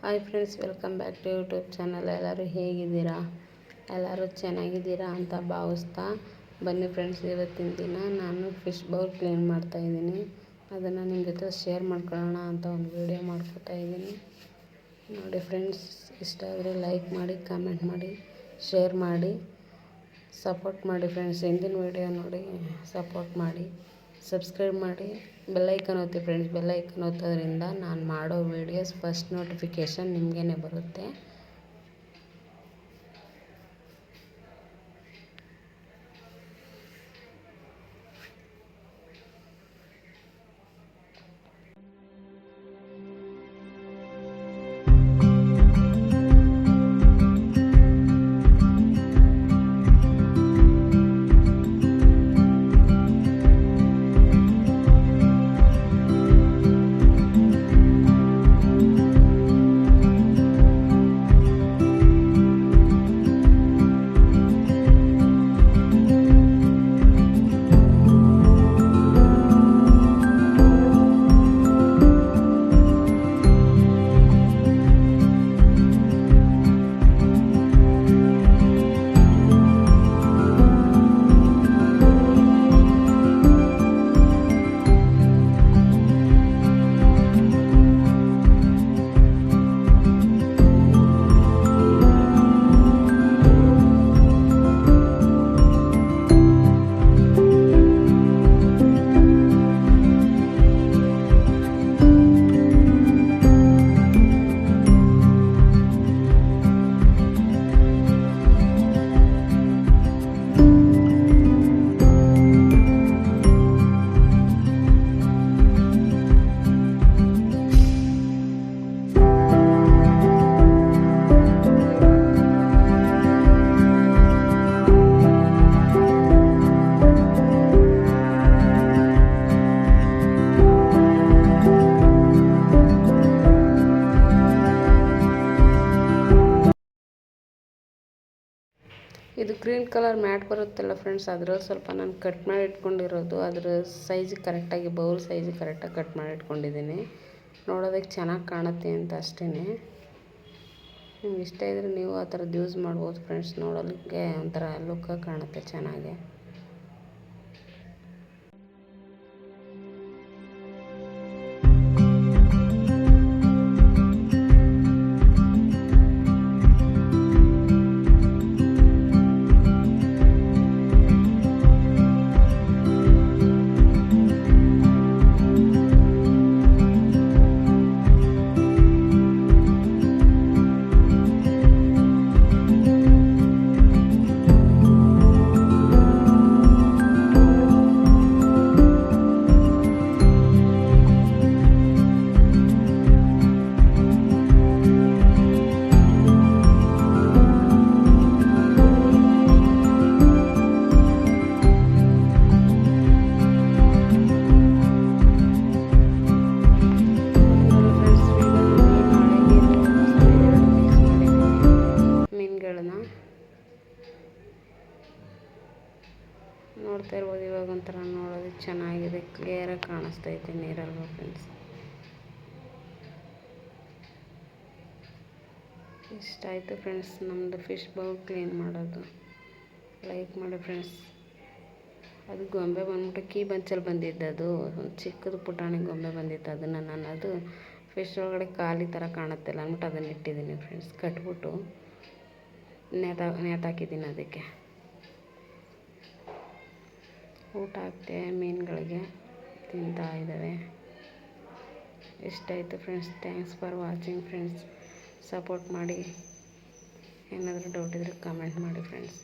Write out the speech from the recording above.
Hi friends, welcome back to YouTube channel. ಎಲ್ಲರೂ ಹೇಗಿದ್ದೀರಾ? ಎಲ್ಲರೂ ಚೆನ್ನಾಗಿದ್ದೀರಾ ಅಂತ ಭಾವಿಸ್ತಾ ಬನ್ನಿ ಫ್ರೆಂಡ್ಸ್, ಇವತ್ತಿನ ದಿನ ನಾನು ಫಿಶ್ ಬೌಲ್ ಕ್ಲೀನ್ ಮಾಡ್ತಾಯಿದ್ದೀನಿ. ಅದನ್ನು ನಿಮ್ಮ ಜೊತೆ ಶೇರ್ ಮಾಡ್ಕೊಳ್ಳೋಣ ಅಂತ ಒಂದು ವಿಡಿಯೋ ಮಾಡ್ಕೊತಾ ಇದ್ದೀನಿ. ನೋಡಿ ಫ್ರೆಂಡ್ಸ್, ಇಷ್ಟ ಆದರೆ ಲೈಕ್ ಮಾಡಿ, ಕಾಮೆಂಟ್ ಮಾಡಿ, ಶೇರ್ ಮಾಡಿ, ಸಪೋರ್ಟ್ ಮಾಡಿ ಫ್ರೆಂಡ್ಸ್. ಹಿಂದಿನ ವಿಡಿಯೋ ನೋಡಿ ಸಪೋರ್ಟ್ ಮಾಡಿ, ಸಬ್ಸ್ಕ್ರೈಬ್ ಮಾಡಿ, ಬೆಲ್ಲೈಕನ್ ಒತ್ತಿ ಫ್ರೆಂಡ್ಸ್. ಬೆಲ್ಲೈಕನ್ ಒತ್ತೋದ್ರಿಂದ ನಾನು ಮಾಡೋ ವೀಡಿಯೋಸ್ ಫಸ್ಟ್ ನೋಟಿಫಿಕೇಷನ್ ನಿಮಗೇ ಬರುತ್ತೆ. ಇದು ಗ್ರೀನ್ ಕಲರ್ ಮ್ಯಾಟ್ ಬರುತ್ತಲ್ಲ ಫ್ರೆಂಡ್ಸ್, ಅದರಲ್ಲಿ ಸ್ವಲ್ಪ ನಾನು ಕಟ್ ಮಾಡಿ ಇಟ್ಕೊಂಡಿರೋದು. ಅದರ ಸೈಜ್ ಕರೆಕ್ಟಾಗಿ, ಬೌಲ್ ಸೈಜ್ ಕರೆಕ್ಟಾಗಿ ಕಟ್ ಮಾಡಿ ಇಟ್ಕೊಂಡಿದ್ದೀನಿ. ನೋಡೋದಕ್ಕೆ ಚೆನ್ನಾಗಿ ಕಾಣುತ್ತೆ ಅಂತ ಅಷ್ಟೇ. ನಿಮ್ಗೆ ಇಷ್ಟ ಇದ್ದರೆ ನೀವು ಆ ಥರದ್ದು ಯೂಸ್ ಮಾಡ್ಬೋದು ಫ್ರೆಂಡ್ಸ್. ನೋಡೋದಕ್ಕೆ ಒಂಥರ ಲುಕ್ ಕಾಣುತ್ತೆ ಚೆನ್ನಾಗಿ. ನೋಡ್ತಾ ಇರ್ಬೋದು, ಇವಾಗ ಒಂಥರ ನೋಡೋದಕ್ಕೆ ಚೆನ್ನಾಗಿದೆ, ಕ್ಲಿಯರಾಗಿ ಕಾಣಿಸ್ತೈತೆ ನೀರಲ್ಲಿ ಫ್ರೆಂಡ್ಸ್. ಇಷ್ಟ ಆಯಿತು ಫ್ರೆಂಡ್ಸ್ ನಮ್ಮದು ಫಿಶ್ ಬೌಲ್ ಕ್ಲೀನ್ ಮಾಡೋದು. ಲೈಕ್ ಮಾಡಿ ಫ್ರೆಂಡ್ಸ್. ಅದು ಗೊಂಬೆ ಬಂದ್ಬಿಟ್ಟು ಕೀ ಬಂಚಲ್ಲಿ ಬಂದಿದ್ದದು, ಒಂದು ಚಿಕ್ಕದು ಪುಟಾಣಿ ಗೊಂಬೆ ಬಂದಿತ್ತು. ಅದನ್ನು ನಾನು ಅದು ಫಿಶ್ ಒಳಗಡೆ ಖಾಲಿ ಥರ ಕಾಣುತ್ತಿಲ್ಲ ಅಂದ್ಬಿಟ್ಟು ಅದನ್ನು ಇಟ್ಟಿದ್ದೀನಿ ಫ್ರೆಂಡ್ಸ್. ಕಟ್ಬಿಟ್ಟು ನೇತಾಕಿದ್ದೀನಿ. ಅದಕ್ಕೆ ಊಟ ಹಾಕ್ತೆ, ಮೀನುಗಳಿಗೆ ತಿಂತಾ ಇದ್ದಾವೆ. ಇಷ್ಟ ಆಯಿತು friends. Thanks for watching friends. Support ಮಾಡಿ. ಏನಾದರೂ ಡೌಟ್ ಇದ್ದರೆ ಕಮೆಂಟ್ ಮಾಡಿ ಫ್ರೆಂಡ್ಸ್.